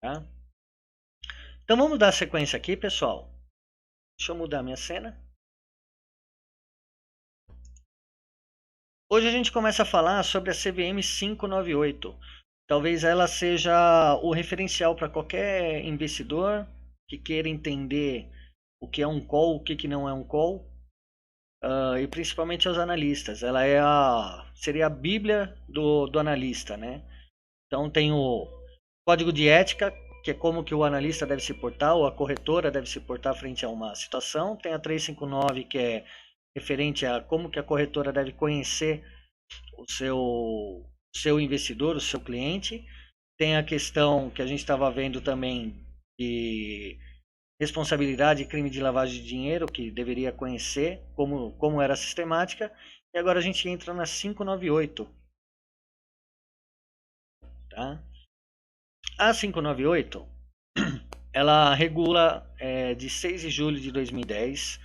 Tá? Então vamos dar sequência aqui, pessoal. Deixa eu mudar minha cena. Hoje a gente começa a falar sobre a CVM 598. Talvez ela seja o referencial para qualquer investidor que queira entender o que é um call, o que não é um call, e principalmente aos analistas. Ela seria a bíblia do analista, né? Então tem o código de ética, que é como que o analista deve se portar, ou a corretora deve se portar frente a uma situação. Tem a 359, que é referente a como que a corretora deve conhecer o seu investidor, o seu cliente. Tem a questão que a gente estava vendo também de responsabilidade e crime de lavagem de dinheiro, que deveria conhecer como era a sistemática. E agora a gente entra na 598. Tá? A 598 ela regula de 6 de julho de 2010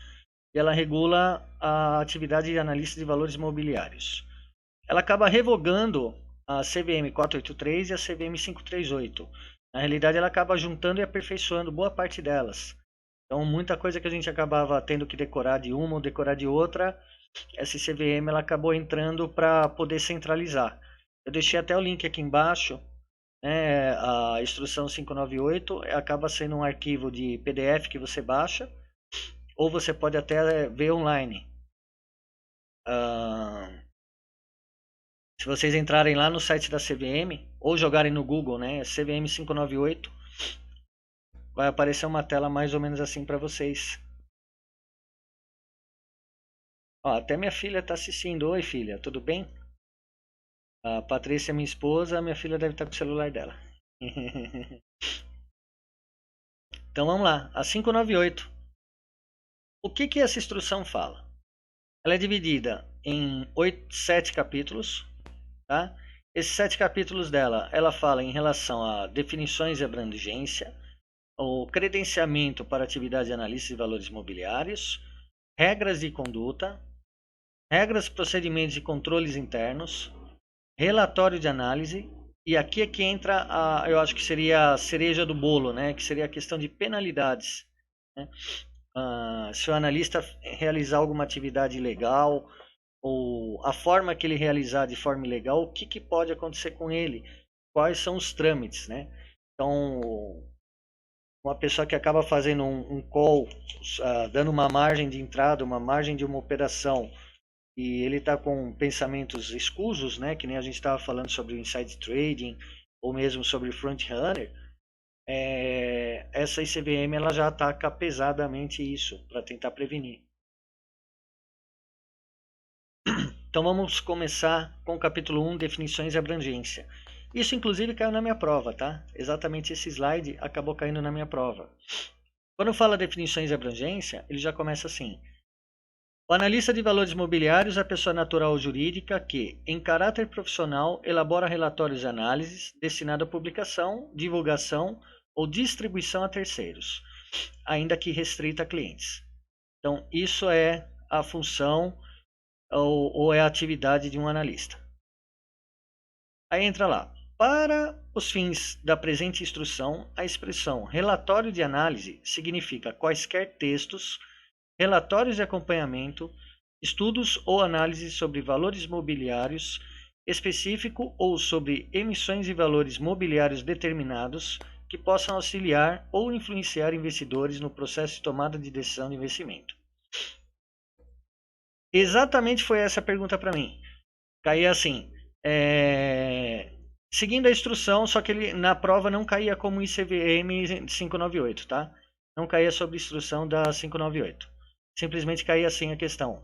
e ela regula a atividade de analista de valores imobiliários. Ela acaba revogando a CVM 483 e a CVM 538. Na realidade, ela acaba juntando e aperfeiçoando boa parte delas. Então, muita coisa que a gente acabava tendo que decorar de uma ou decorar de outra, essa CVM ela acabou entrando para poder centralizar. Eu deixei até o link aqui embaixo, né? A instrução 598 acaba sendo um arquivo de PDF que você baixa, ou você pode até ver online. Se vocês entrarem lá no site da CVM ou jogarem no Google, né, CVM 598, vai aparecer uma tela mais ou menos assim para vocês. Ó, até minha filha está assistindo. Oi, filha, tudo bem? A Patrícia, minha esposa, minha filha deve estar com o celular dela. Então vamos lá, a 598. O que essa instrução fala? Ela é dividida em 7 capítulos, tá? Esses 7 capítulos dela, ela fala em relação a definições e abrangência, o credenciamento para atividade de análise de valores imobiliários, regras de conduta, regras, procedimentos e controles internos, relatório de análise, e aqui é que entra eu acho que seria a cereja do bolo, né? Que seria a questão de penalidades, né? Se o analista realizar alguma atividade ilegal, ou a forma que ele realizar de forma ilegal, o que pode acontecer com ele? Quais são os trâmites, né? Então, uma pessoa que acaba fazendo um call, dando uma margem de entrada, uma margem de uma operação, e ele está com pensamentos escusos, né, que nem a gente estava falando sobre o inside trading, ou mesmo sobre o front runner, essa ICVM ela já ataca pesadamente isso, para tentar prevenir. Então vamos começar com o capítulo 1, definições e abrangência. Isso inclusive caiu na minha prova, tá? Exatamente esse slide acabou caindo na minha prova. Quando fala definições e abrangência, ele já começa assim. O analista de valores imobiliários é a pessoa natural ou jurídica que, em caráter profissional, elabora relatórios e análises destinados à publicação, divulgação ou distribuição a terceiros, ainda que restrita a clientes. Então, isso é a função ou é a atividade de um analista. Aí entra lá. Para os fins da presente instrução, a expressão relatório de análise significa quaisquer textos, relatórios de acompanhamento, estudos ou análises sobre valores mobiliários específico ou sobre emissões de valores mobiliários determinados que possam auxiliar ou influenciar investidores no processo de tomada de decisão de investimento. Exatamente foi essa a pergunta para mim. Caía assim, seguindo a instrução, só que ele na prova não caía como ICVM 598, tá? Não caía sob instrução da 598. Simplesmente caía assim a questão.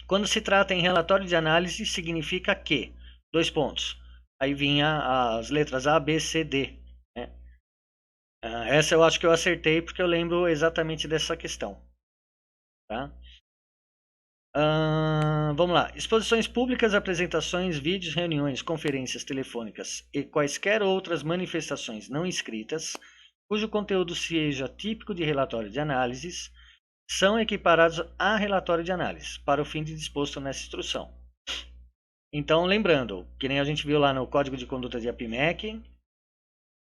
Quando se trata em relatório de análise, significa que, dois pontos. Aí vinha as letras A, B, C, D. Né? Essa eu acho que eu acertei porque eu lembro exatamente dessa questão. Tá? Vamos lá. Exposições públicas, apresentações, vídeos, reuniões, conferências telefônicas e quaisquer outras manifestações não escritas, cujo conteúdo seja típico de relatório de análises, são equiparados a relatório de análise, para o fim de disposto nessa instrução. Então, lembrando, que nem a gente viu lá no Código de Conduta de APMEC,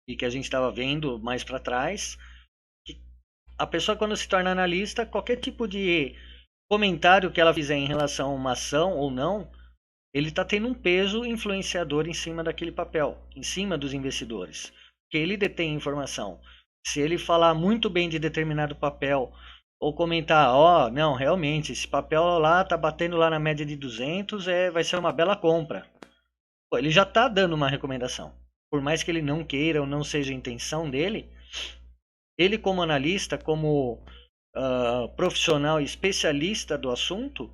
e que a gente estava vendo mais para trás, que a pessoa quando se torna analista, qualquer tipo de comentário que ela fizer em relação a uma ação ou não, ele está tendo um peso influenciador em cima daquele papel, em cima dos investidores, porque ele detém informação. Se ele falar muito bem de determinado papel ou comentar, ó, não, realmente, esse papel lá tá batendo lá na média de 200, vai ser uma bela compra. Pô, ele já está dando uma recomendação. Por mais que ele não queira ou não seja a intenção dele, ele como analista, como profissional e especialista do assunto,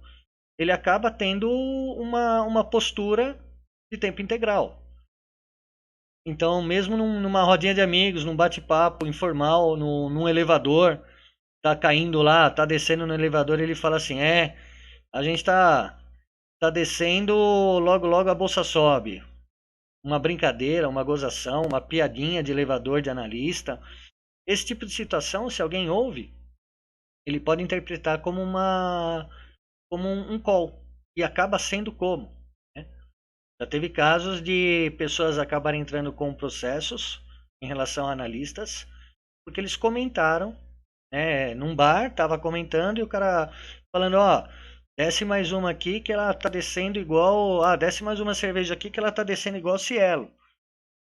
ele acaba tendo uma postura de tempo integral. Então, mesmo numa rodinha de amigos, num bate-papo informal, num elevador, tá caindo lá, tá descendo no elevador, ele fala assim, a gente tá descendo, logo logo a bolsa sobe. Uma brincadeira, uma gozação, uma piadinha de elevador de analista. Esse tipo de situação, se alguém ouve, ele pode interpretar como um call. E acaba sendo como. Né? Já teve casos de pessoas acabarem entrando com processos em relação a analistas, porque eles comentaram, né, num bar, estava comentando e o cara falando, ó, desce mais uma aqui que ela tá descendo igual, desce mais uma cerveja aqui que ela tá descendo igual Cielo.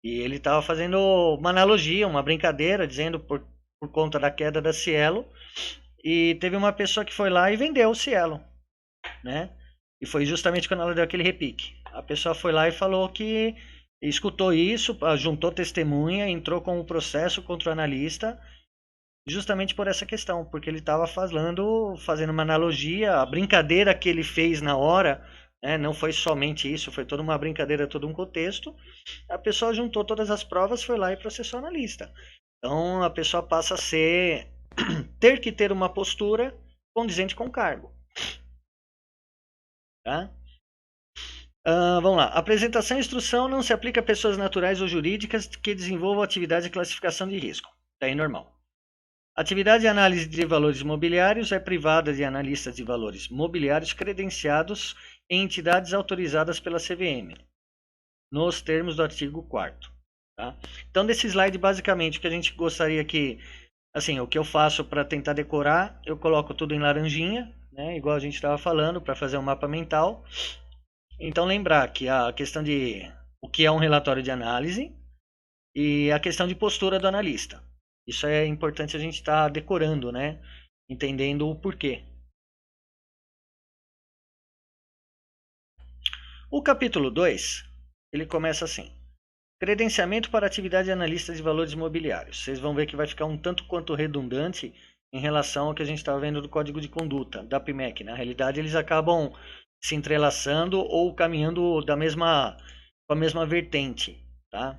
E ele estava fazendo uma analogia, uma brincadeira, dizendo por conta da queda da Cielo. E teve uma pessoa que foi lá e vendeu o Cielo, né? E foi justamente quando ela deu aquele repique. A pessoa foi lá e falou que escutou isso, juntou testemunha, entrou com o processo contra o analista, justamente por essa questão, porque ele estava fazendo uma analogia, a brincadeira que ele fez na hora, né, não foi somente isso, foi toda uma brincadeira, todo um contexto. A pessoa juntou todas as provas, foi lá e processou o analista. Então a pessoa passa a ter que ter uma postura condizente com o cargo. Tá? Vamos lá. Apresentação e instrução não se aplica a pessoas naturais ou jurídicas que desenvolvam atividade de classificação de risco. Está aí normal. Atividade de análise de valores imobiliários é privada de analistas de valores mobiliários credenciados em entidades autorizadas pela CVM, nos termos do artigo 4º. Tá? Então, desse slide, basicamente, o que a gente gostaria que... Assim, o que eu faço para tentar decorar, eu coloco tudo em laranjinha, né, igual a gente estava falando, para fazer um mapa mental. Então, lembrar que a questão de o que é um relatório de análise e a questão de postura do analista. Isso é importante a gente estar decorando, né? Entendendo o porquê. O capítulo 2, ele começa assim. Credenciamento para atividade de analista de valores imobiliários. Vocês vão ver que vai ficar um tanto quanto redundante em relação ao que a gente estava vendo do Código de Conduta, da PMEC. Na realidade, eles acabam se entrelaçando ou caminhando com a mesma vertente, tá?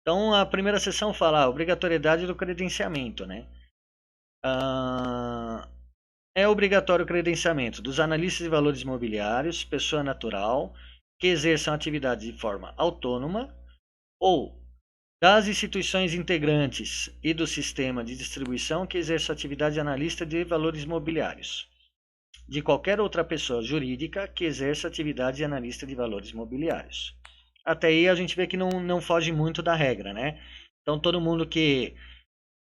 Então, a primeira seção fala a obrigatoriedade do credenciamento, né? É obrigatório o credenciamento dos analistas de valores imobiliários, pessoa natural, que exerçam atividade de forma autônoma, ou das instituições integrantes e do sistema de distribuição que exerçam atividade de analista de valores imobiliários, de qualquer outra pessoa jurídica que exerça atividade de analista de valores imobiliários. Até aí a gente vê que não foge muito da regra, né? Então todo mundo que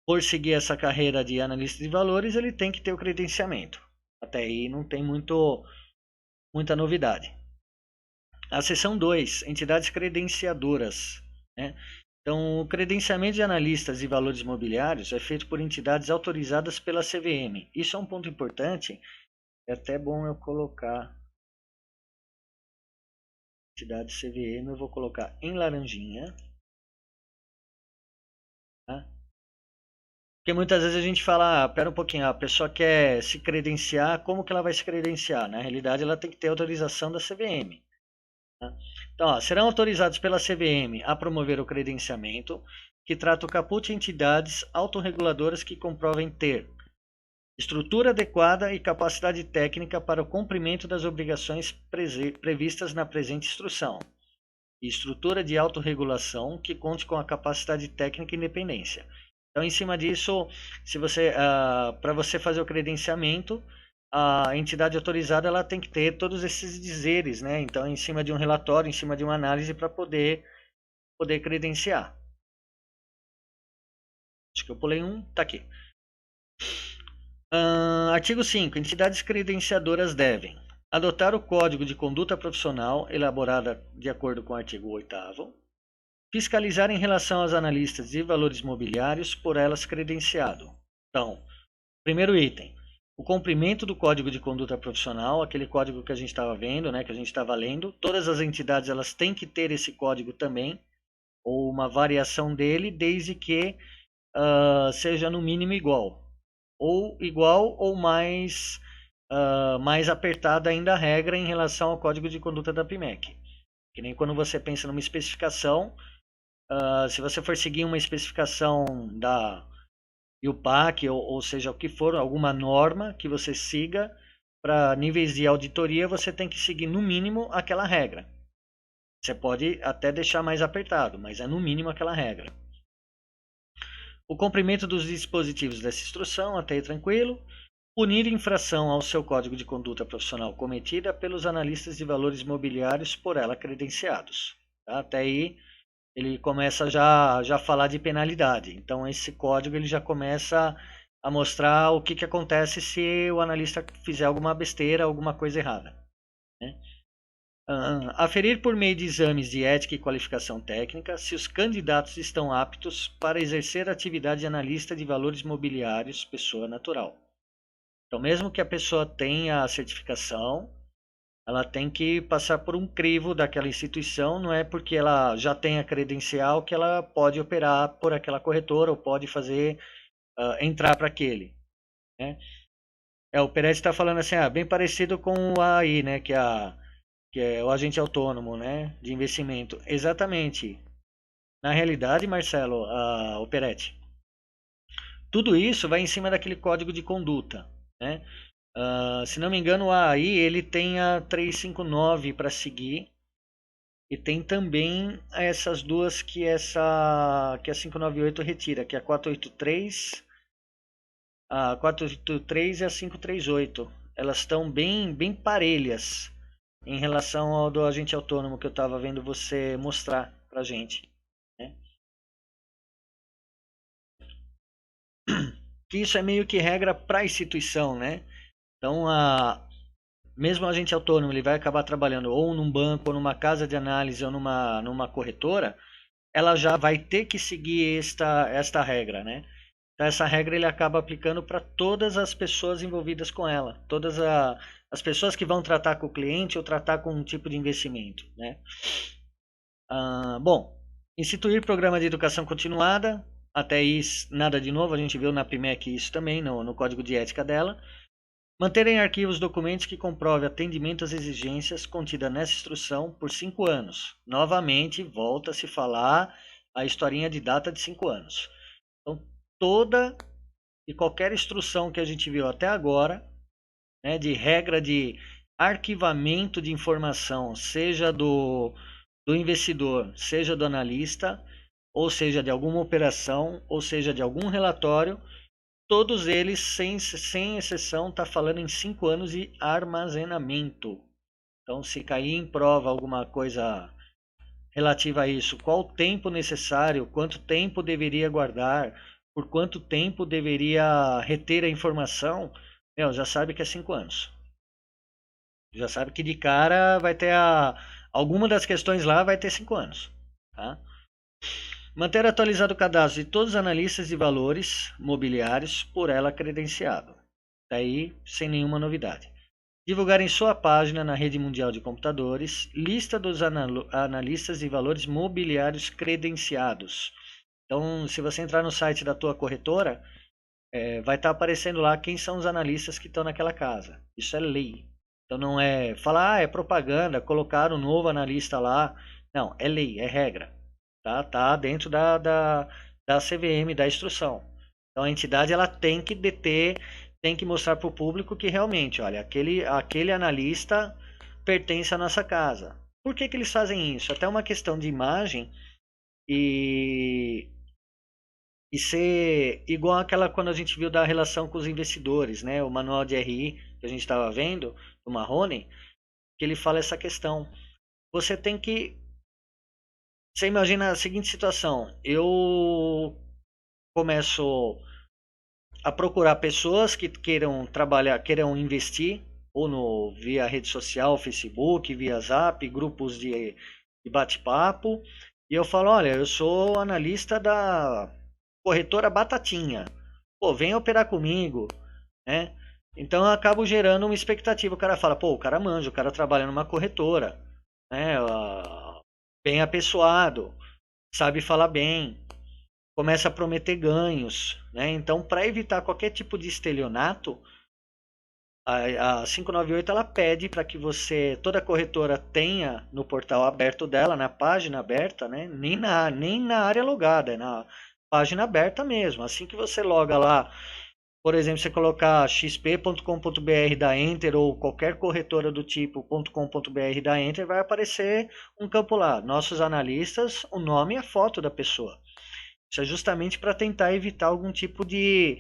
por seguir essa carreira de analista de valores, ele tem que ter o credenciamento. Até aí não tem muita novidade. A seção 2, entidades credenciadoras, né? Então, o credenciamento de analistas de valores imobiliários é feito por entidades autorizadas pela CVM. Isso é um ponto importante, é até bom eu colocar entidade CVM, eu vou colocar em laranjinha. Tá? Porque muitas vezes a gente fala, pera um pouquinho, a pessoa quer se credenciar, como que ela vai se credenciar? Na realidade, ela tem que ter autorização da CVM. Tá? Então, serão autorizados pela CVM a promover o credenciamento, que trata o caput entidades autorreguladoras que comprovem ter estrutura adequada e capacidade técnica para o cumprimento das obrigações previstas na presente instrução, e estrutura de autorregulação que conte com a capacidade técnica e independência. Então, em cima disso, para você fazer o credenciamento, a entidade autorizada ela tem que ter todos esses dizeres, né? Então, em cima de um relatório, em cima de uma análise para poder credenciar. Acho que eu pulei um, tá aqui. Artigo 5. Entidades credenciadoras devem adotar o Código de Conduta Profissional elaborado de acordo com o artigo 8º, fiscalizar em relação aos analistas de valores mobiliários por elas credenciado. Então, primeiro item, o cumprimento do Código de Conduta Profissional, aquele código que a gente estava vendo, né, que a gente estava lendo. Todas as entidades elas têm que ter esse código também, ou uma variação dele, desde que seja no mínimo igual ou mais apertada ainda a regra em relação ao Código de Conduta da PMEC. Que nem quando você pensa numa especificação, se você for seguir uma especificação da IUPAC, ou seja, o que for, alguma norma que você siga, para níveis de auditoria, você tem que seguir no mínimo aquela regra. Você pode até deixar mais apertado, mas é no mínimo aquela regra. O cumprimento dos dispositivos dessa instrução, até aí tranquilo. Punir infração ao seu Código de Conduta Profissional cometida pelos analistas de valores mobiliários por ela credenciados. Tá? Até aí ele começa já a falar de penalidade. Então esse código ele já começa a mostrar o que acontece se o analista fizer alguma besteira, alguma coisa errada. Né? Aferir por meio de exames de ética e qualificação técnica se os candidatos estão aptos para exercer a atividade de analista de valores mobiliários, pessoa natural. Então, mesmo que a pessoa tenha a certificação, ela tem que passar por um crivo daquela instituição, não é porque ela já tem a credencial que ela pode operar por aquela corretora ou pode fazer entrar para aquele. Né? O Peretti está falando assim, bem parecido com o AI, né, que é o agente autônomo, né, de investimento. Exatamente. Na realidade, Marcelo, o Peretti, tudo isso vai em cima daquele código de conduta, né? Se não me engano, o AI ele tem a 359 para seguir e tem também essas duas que a 598 retira, que é a 483, a 483 e a 538. Elas estão bem parelhas em relação ao do agente autônomo que eu estava vendo você mostrar para gente. Né? Que isso é meio que regra para a instituição, né? Então, mesmo o agente autônomo ele vai acabar trabalhando ou num banco, ou numa casa de análise, ou numa corretora, ela já vai ter que seguir esta regra, né? Então, essa regra ele acaba aplicando para todas as pessoas envolvidas com ela, todas as pessoas que vão tratar com o cliente ou tratar com um tipo de investimento, né? Bom, instituir programa de educação continuada, até isso nada de novo, a gente viu na PMEC isso também, no código de ética dela. Manter em arquivos documentos que comprovem atendimento às exigências contidas nessa instrução por 5 anos. Novamente, volta a se falar a historinha de data de 5 anos. Então, toda e qualquer instrução que a gente viu até agora, né, de regra de arquivamento de informação, seja do investidor, seja do analista, ou seja de alguma operação, ou seja de algum relatório, todos eles, sem exceção, está falando em 5 anos de armazenamento. Então, se cair em prova alguma coisa relativa a isso, qual o tempo necessário, quanto tempo deveria guardar, por quanto tempo deveria reter a informação, já sabe que é 5 anos. Já sabe que de cara vai ter alguma das questões lá vai ter 5 anos. Tá? Manter atualizado o cadastro de todos os analistas de valores mobiliários por ela credenciado. Daí, sem nenhuma novidade. Divulgar em sua página na rede mundial de computadores lista dos analistas de valores mobiliários credenciados. Então, se você entrar no site da tua corretora, vai estar aparecendo lá quem são os analistas que estão naquela casa. Isso é lei. Então, não é falar, é propaganda, colocar um novo analista lá. Não, é lei, é regra. Tá dentro da CVM, da instrução. Então a entidade ela tem que tem que mostrar para o público que realmente, olha, aquele analista pertence à nossa casa. Por que eles fazem isso? Até uma questão de imagem e ser igual àquela quando a gente viu da relação com os investidores, né? O manual de RI que a gente estava vendo, do Marrone, que ele fala essa questão. Você tem que... Você imagina a seguinte situação, eu começo a procurar pessoas que queiram trabalhar, queiram investir, ou via rede social, Facebook, via Zap, grupos de bate-papo. E eu falo, olha, eu sou analista da corretora Batatinha. Pô, vem operar comigo, né? Então eu acabo gerando uma expectativa. O cara fala, pô, o cara manja, o cara trabalha numa corretora, né? Bem apessoado, sabe falar bem, começa a prometer ganhos, né? Então, para evitar qualquer tipo de estelionato, a 598 ela pede para que toda corretora tenha no portal aberto dela, na página aberta, né? Nem na área logada, é na página aberta mesmo. Assim que você loga lá, por exemplo, você colocar xp.com.br da Enter ou qualquer corretora do tipo .com.br da Enter, vai aparecer um campo lá, nossos analistas, o nome e a foto da pessoa. Isso é justamente para tentar evitar algum tipo de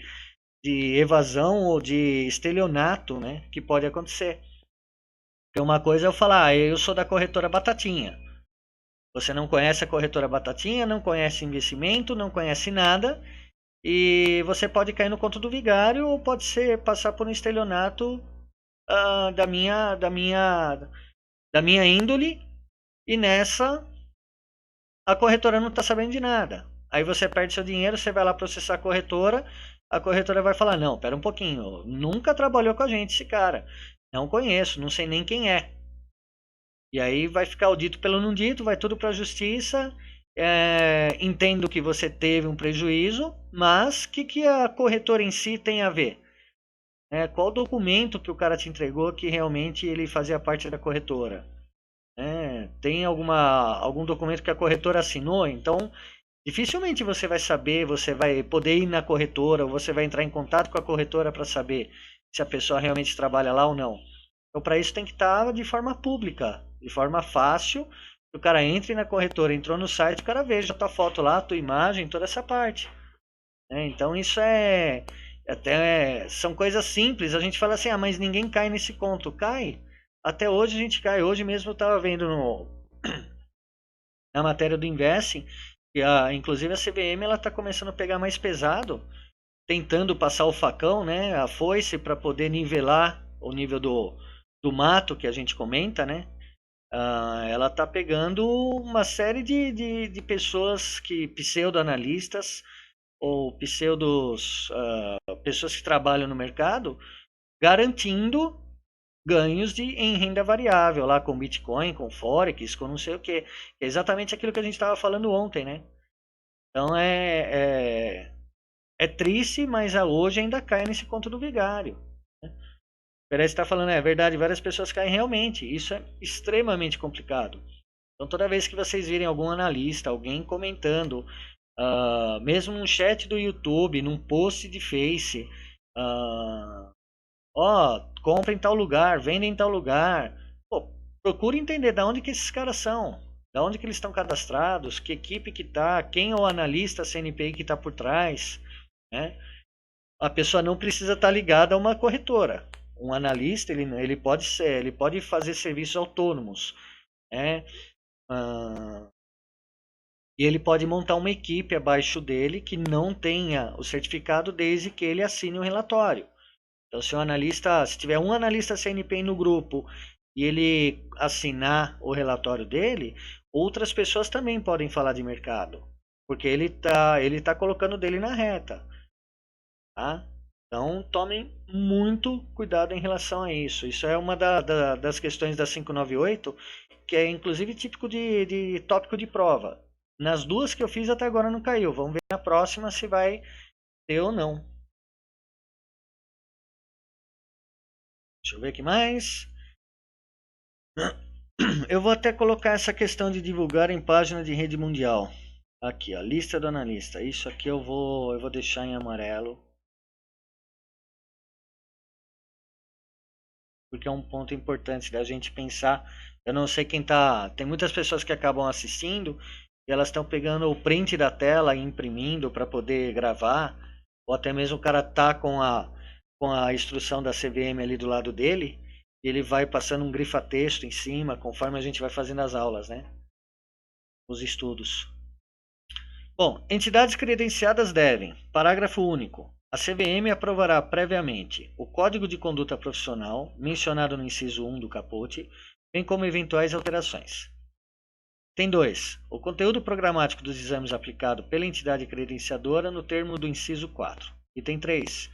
evasão ou de estelionato, né, que pode acontecer. Porque uma coisa é eu falar, eu sou da corretora Batatinha. Você não conhece a corretora Batatinha, não conhece investimento, não conhece nada, e você pode cair no conto do vigário ou pode passar por um estelionato da minha índole, e nessa a corretora não está sabendo de nada. Aí você perde seu dinheiro, você vai lá processar a corretora vai falar, não, pera um pouquinho, nunca trabalhou com a gente esse cara, não conheço, não sei nem quem é. E aí vai ficar o dito pelo não dito, vai tudo para a justiça. Entendo que você teve um prejuízo, mas o que a corretora em si tem a ver? Qual documento que o cara te entregou que realmente ele fazia parte da corretora? Tem algum documento que a corretora assinou? Então, dificilmente você vai saber, você vai poder ir na corretora, ou você vai entrar em contato com a corretora para saber se a pessoa realmente trabalha lá ou não. Então, para isso tem que estar de forma pública, de forma fácil, que o cara entre na corretora, entrou no site, o cara veja a tua foto lá, a tua imagem, toda essa parte. Então, isso são coisas simples. A gente fala assim, mas ninguém cai nesse conto. Cai. Até hoje a gente cai. Hoje mesmo eu estava vendo na matéria do Investing, que inclusive a CVM ela está começando a pegar mais pesado, tentando passar o facão, né, a foice, para poder nivelar o nível do mato que a gente comenta, né? Ela está pegando uma série de pessoas pseudo-analistas ou pessoas que trabalham no mercado, garantindo ganhos em renda variável, lá com Bitcoin, com Forex, com não sei o que. É exatamente aquilo que a gente estava falando ontem, né? Então é triste, mas hoje ainda cai nesse conto do vigário. Né? Parece estar falando, é verdade, várias pessoas caem realmente. Isso é extremamente complicado. Então toda vez que vocês virem algum analista, alguém comentando, mesmo num chat do YouTube, num post de Face, compra em tal lugar, vende em tal lugar. Pô, procure entender de onde que esses caras são, de onde que eles estão cadastrados, que equipe que tá, quem é o analista CNPI que está por trás, né? A pessoa não precisa estar ligada a uma corretora. Um analista ele pode fazer serviços autônomos, né? E ele pode montar uma equipe abaixo dele que não tenha o certificado desde que ele assine um relatório. Então, se tiver um analista CNPI no grupo e ele assinar o relatório dele, outras pessoas também podem falar de mercado, porque ele tá colocando dele na reta, tá? Então, tomem muito cuidado em relação a isso. Isso é uma das questões da 598, que é inclusive típico de tópico de prova. Nas duas que eu fiz até agora não caiu. Vamos ver na próxima se vai ter ou não. Deixa eu ver aqui mais. Eu vou até colocar essa questão de divulgar em página de rede mundial. Aqui, a lista do analista. Isso aqui eu vou deixar em amarelo. Porque é um ponto importante da gente pensar. Eu não sei quem tá. Tem muitas pessoas que acabam assistindo e elas estão pegando o print da tela e imprimindo para poder gravar. Ou até mesmo o cara tá com a instrução da CVM ali do lado dele. E ele vai passando um grifa-texto em cima, conforme a gente vai fazendo as aulas, né? Os estudos. Bom, entidades credenciadas devem, parágrafo único, a CVM aprovará previamente o Código de Conduta Profissional, mencionado no inciso 1 do caput, bem como eventuais alterações. Tem 2. O conteúdo programático dos exames aplicado pela entidade credenciadora no termo do inciso 4. E tem 3.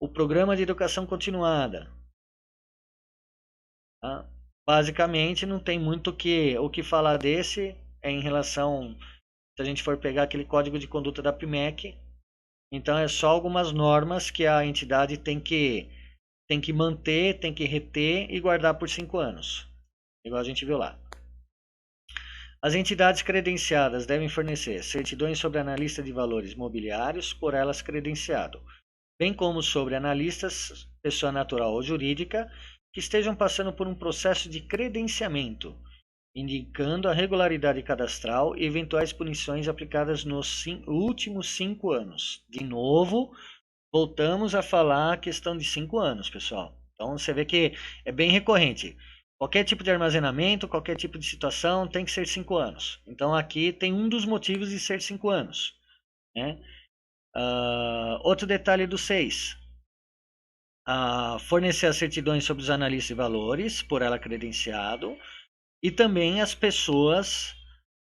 O programa de educação continuada. Tá? Basicamente, não tem muito o que falar desse em relação, se a gente for pegar aquele código de conduta da PMEC, então é só algumas normas que a entidade tem que manter, tem que reter e guardar por 5 anos, igual a gente viu lá. As entidades credenciadas devem fornecer certidões sobre analista de valores mobiliários por elas credenciado, bem como sobre analistas, pessoa natural ou jurídica, que estejam passando por um processo de credenciamento, indicando a regularidade cadastral e eventuais punições aplicadas nos últimos 5 anos. De novo, voltamos a falar a questão de 5 anos, pessoal. Então você vê que é bem recorrente. Qualquer tipo de armazenamento, qualquer tipo de situação tem que ser 5 anos. Então aqui tem um dos motivos de ser 5 anos. Né? Outro detalhe do 6. Fornecer as certidões sobre os analistas de valores, por ela credenciado, e também as pessoas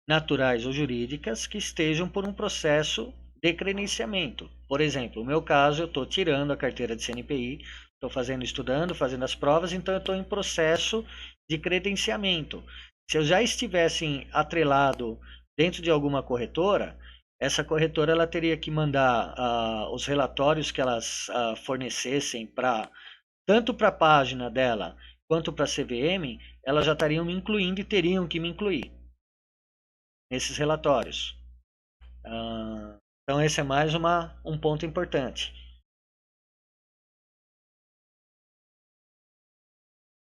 naturais ou jurídicas que estejam por um processo de credenciamento. Por exemplo, no meu caso, eu estou tirando a carteira de CNPI, estou estudando, fazendo as provas, então eu estou em processo de credenciamento. Se eu já estivesse atrelado dentro de alguma corretora, essa corretora ela teria que mandar os relatórios que elas fornecessem tanto para a página dela quanto para a CVM, elas já estariam me incluindo e teriam que me incluir nesses relatórios. Então esse é mais um ponto importante.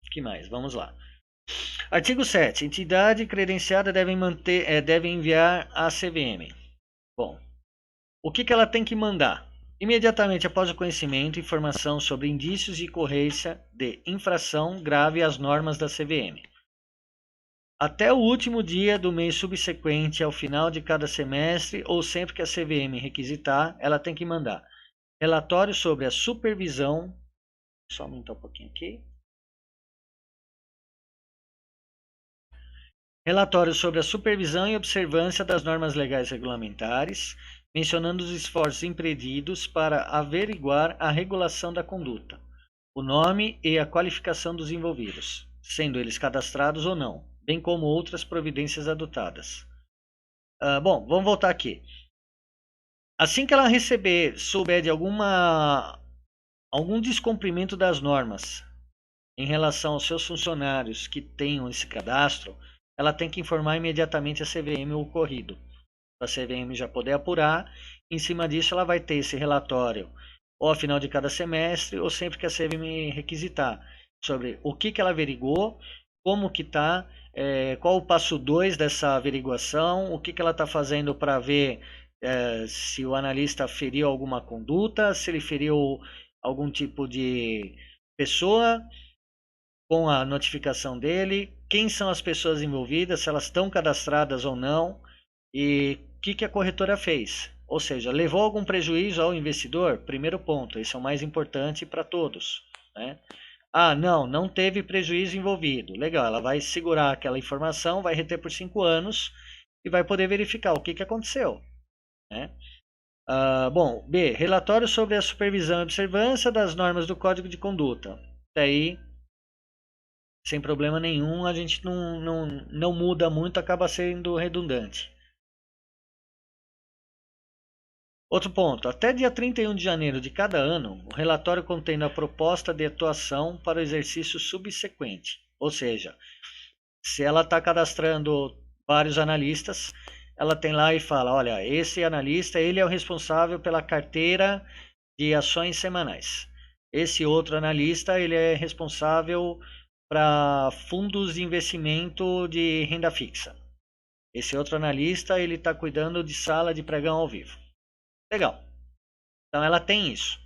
O que mais? Vamos lá. Artigo 7. Entidade credenciada deve enviar à CVM. Bom, o que ela tem que mandar? Imediatamente após o conhecimento, informação sobre indícios de ocorrência de infração grave às normas da CVM. Até o último dia do mês subsequente ao final de cada semestre ou sempre que a CVM requisitar, ela tem que mandar relatório sobre a supervisão. Só aumentar um pouquinho aqui. Relatório sobre a supervisão e observância das normas legais regulamentares, mencionando os esforços empreendidos para averiguar a regulação da conduta, o nome e a qualificação dos envolvidos, sendo eles cadastrados ou não, bem como outras providências adotadas. Bom, vamos voltar aqui. Assim que ela souber de algum descumprimento das normas em relação aos seus funcionários que tenham esse cadastro, ela tem que informar imediatamente a CVM o ocorrido, para a CVM já poder apurar. Em cima disso, ela vai ter esse relatório ou ao final de cada semestre ou sempre que a CVM requisitar sobre o que ela averigou, como que está, qual o passo 2 dessa averiguação, o que ela está fazendo para ver se o analista feriu alguma conduta, se ele feriu algum tipo de pessoa com a notificação dele, quem são as pessoas envolvidas, se elas estão cadastradas ou não, e o que a corretora fez. Ou seja, levou algum prejuízo ao investidor? Primeiro ponto, esse é o mais importante para todos. Né? Não teve prejuízo envolvido. Legal, ela vai segurar aquela informação, vai reter por 5 anos e vai poder verificar o que aconteceu. Né? Bom, B, relatório sobre a supervisão e observância das normas do Código de Conduta. Daí, sem problema nenhum, a gente não muda muito, acaba sendo redundante. Outro ponto, até dia 31 de janeiro de cada ano, o relatório contendo a proposta de atuação para o exercício subsequente. Ou seja, se ela está cadastrando vários analistas, ela tem lá e fala, olha, esse analista, ele é o responsável pela carteira de ações semanais. Esse outro analista, ele é responsável para fundos de investimento de renda fixa. Esse outro analista, ele está cuidando de sala de pregão ao vivo. Legal. Então ela tem isso.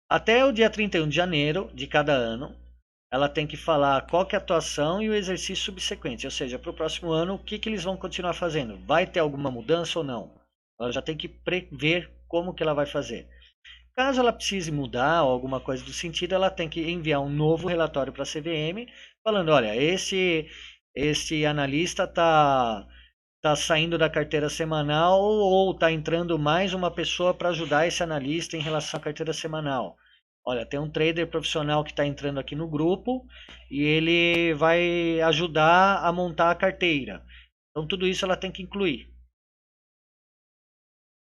Até o dia 31 de janeiro de cada ano, ela tem que falar qual que é a atuação e o exercício subsequente. Ou seja, para o próximo ano, o que eles vão continuar fazendo? Vai ter alguma mudança ou não? Ela já tem que prever como que ela vai fazer. Caso ela precise mudar ou alguma coisa do sentido, ela tem que enviar um novo relatório para a CVM, falando, olha, esse analista está saindo da carteira semanal ou está entrando mais uma pessoa para ajudar esse analista em relação à carteira semanal. Olha, tem um trader profissional que está entrando aqui no grupo e ele vai ajudar a montar a carteira. Então, tudo isso ela tem que incluir.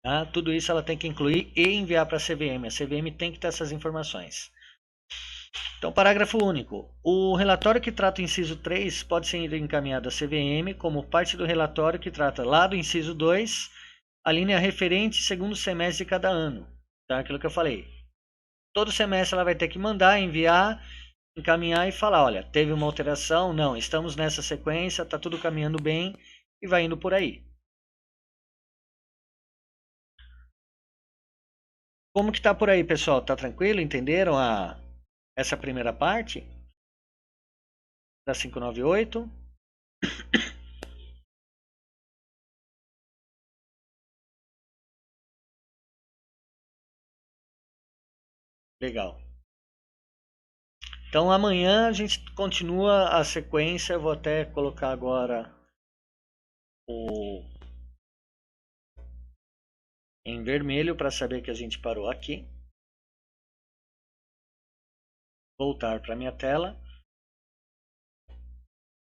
Tá? Tudo isso ela tem que incluir e enviar para a CVM. A CVM tem que ter essas informações. Então, parágrafo único. O relatório que trata o inciso 3 pode ser encaminhado à CVM como parte do relatório que trata lá do inciso 2, a linha referente segundo semestre de cada ano. Tá? Aquilo que eu falei. Todo semestre ela vai ter que mandar, enviar, encaminhar e falar, olha, teve uma alteração, não, estamos nessa sequência, está tudo caminhando bem e vai indo por aí. Como que tá por aí, pessoal? Tá tranquilo? Entenderam essa primeira parte da 598? Legal. Então amanhã a gente continua a sequência. Eu vou até colocar agora o em vermelho para saber que a gente parou aqui. Voltar para minha tela.